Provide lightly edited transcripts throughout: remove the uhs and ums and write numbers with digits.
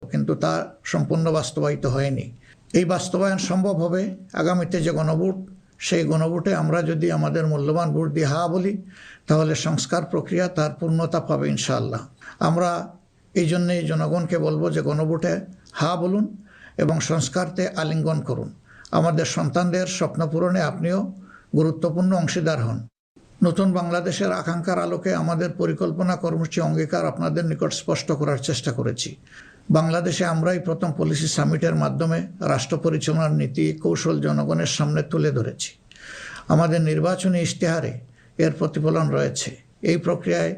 কিন্তু তা সম্পূর্ণ বাস্তবায়িত হয়নি। এই বাস্তবায়ন সম্ভব হবে আগামীতে যে গণভোট, সেই গণভোটে আমরা যদি আমাদের মূল্যবান ভোট দিয়ে হা বলি, তাহলে সংস্কার প্রক্রিয়া তার পূর্ণতা পাবে ইনশাআল্লাহ। আমরা এই জন্যেই জনগণকে বলবো যে গণভোটে হা বলুন এবং সংস্কারতে আলিঙ্গন করুন। আমাদের সন্তানদের স্বপ্ন পূরণে আপনিও গুরুত্বপূর্ণ অংশীদার হন। নতুন বাংলাদেশের আকাঙ্ক্ষার আলোকে আমাদের পরিকল্পনা, কর্মসূচি, অঙ্গীকার আপনাদের নিকট স্পষ্ট করার চেষ্টা করেছি। বাংলাদেশে আমরাই প্রথম পলিসি সামিটের মাধ্যমে রাষ্ট্র পরিচালনার নীতি কৌশল জনগণের সামনে তুলে ধরেছি। আমাদের নির্বাচনী ইশতেহারে এর প্রতিফলন রয়েছে। এই প্রক্রিয়ায়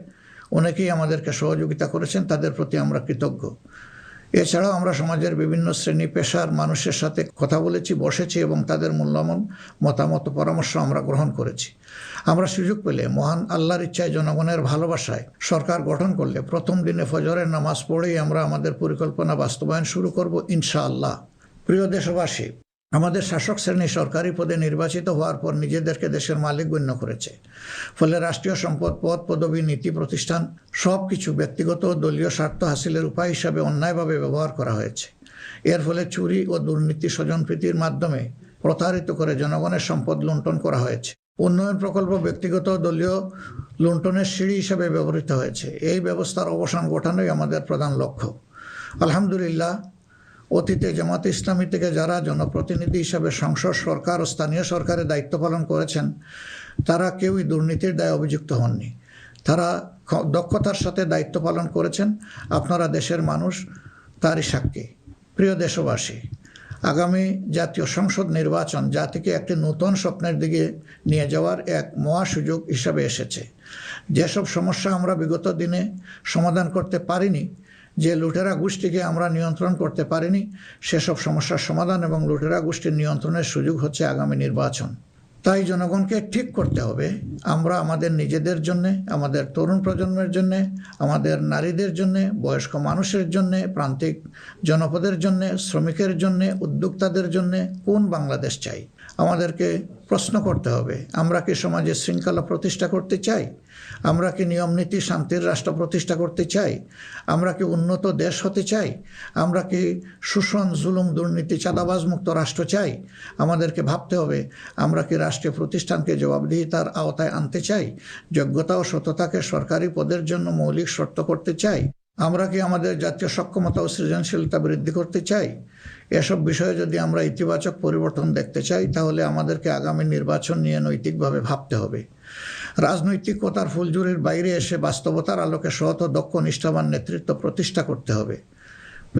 অনেকেই আমাদেরকে সহযোগিতা করেছেন, তাদের প্রতি আমরা কৃতজ্ঞ। এছাড়াও আমরা সমাজের বিভিন্ন শ্রেণী পেশার মানুষের সাথে কথা বলেছি, বসেছি এবং তাদের মূল্যবান মতামত, পরামর্শ আমরা গ্রহণ করেছি। আমরা সুযোগ পেলে মহান আল্লাহর ইচ্ছায়, জনগণের ভালোবাসায় সরকার গঠন করলে প্রথম দিনে ফজরের নামাজ পড়েই আমরা আমাদের পরিকল্পনা বাস্তবায়ন শুরু করব ইনশাআল্লাহ। প্রিয় দেশবাসী, আমাদের শাসক শ্রেণী সরকারি পদে নির্বাচিত হওয়ার পর নিজেদেরকে দেশের মালিক গণ্য করেছে। ফলে রাষ্ট্রীয় সম্পদ, পদ, পদবি, নীতি, প্রতিষ্ঠান সব কিছু ব্যক্তিগত ও দলীয় স্বার্থ হাসিলের উপায় হিসাবে অন্যায়ভাবে ব্যবহার করা হয়েছে। এর ফলে চুরি ও দুর্নীতি, স্বজনপ্রীতির মাধ্যমে প্রতারিত করে জনগণের সম্পদ লুণ্ঠন করা হয়েছে। উন্নয়ন প্রকল্প ব্যক্তিগত ও দলীয় লুণ্ঠনের সিঁড়ি হিসাবে ব্যবহৃত হয়েছে। এই ব্যবস্থার অবসান ঘটানোই আমাদের প্রধান লক্ষ্য। আলহামদুলিল্লাহ, অতীতে জামাতে ইসলামী থেকে যারা জনপ্রতিনিধি হিসাবে সংসদ, সরকার ও স্থানীয় সরকারের দায়িত্ব পালন করেছেন, তারা কেউই দুর্নীতির দায়ে অভিযুক্ত হননি। তারা দক্ষতার সাথে দায়িত্ব পালন করেছেন। আপনারা দেশের মানুষ, তারই সাক্ষী। প্রিয় দেশবাসী, আগামী জাতীয় সংসদ নির্বাচন জাতিকে একটি নতুন স্বপ্নের দিকে নিয়ে যাওয়ার এক মহা সুযোগ হিসাবে এসেছে। যেসব সমস্যা আমরা বিগত দিনে সমাধান করতে পারিনি, যে লুটেরা গোষ্ঠীকে আমরা নিয়ন্ত্রণ করতে পারিনি, সেসব সমস্যার সমাধান এবং লুটেরা গোষ্ঠীর নিয়ন্ত্রণের সুযোগ হচ্ছে আগামী নির্বাচন। তাই জনগণকে ঠিক করতে হবে আমরা আমাদের নিজেদের জন্যে, আমাদের তরুণ প্রজন্মের জন্যে, আমাদের নারীদের জন্যে, বয়স্ক মানুষের জন্যে, প্রান্তিক জনপদের জন্যে, শ্রমিকের জন্যে, উদ্যোক্তাদের জন্যে কোন বাংলাদেশ চাই। আমাদেরকে প্রশ্ন করতে হবে, আমরা কি সমাজে শৃঙ্খলা প্রতিষ্ঠা করতে চাই? আমরা কি নিয়ম নীতি, শান্তির রাষ্ট্র প্রতিষ্ঠা করতে চাই? আমরা কি উন্নত দেশ হতে চাই? আমরা কি শোষণ, জুলুম, দুর্নীতি, চাঁদাবাজ মুক্ত রাষ্ট্র চাই? আমাদেরকে ভাবতে হবে, আমরা কি রাষ্ট্রীয় প্রতিষ্ঠানকে জবাবদিহিতার আওতায় আনতে চাই? যোগ্যতা ও সততাকে সরকারি পদের জন্য মৌলিক শর্ত করতে চাই? আমরা কি আমাদের জাতীয় সক্ষমতা ও সৃজনশীলতা বৃদ্ধি করতে চাই? এসব বিষয়ে যদি আমরা ইতিবাচক পরিবর্তন দেখতে চাই, তাহলে আমাদেরকে আগামী নির্বাচন নিয়ে নৈতিকভাবে ভাবতে হবে। রাজনৈতিকতার ফুলঝুরির বাইরে এসে বাস্তবতার আলোকে সৎ ও দক্ষ, নিষ্ঠাবান নেতৃত্ব প্রতিষ্ঠা করতে হবে।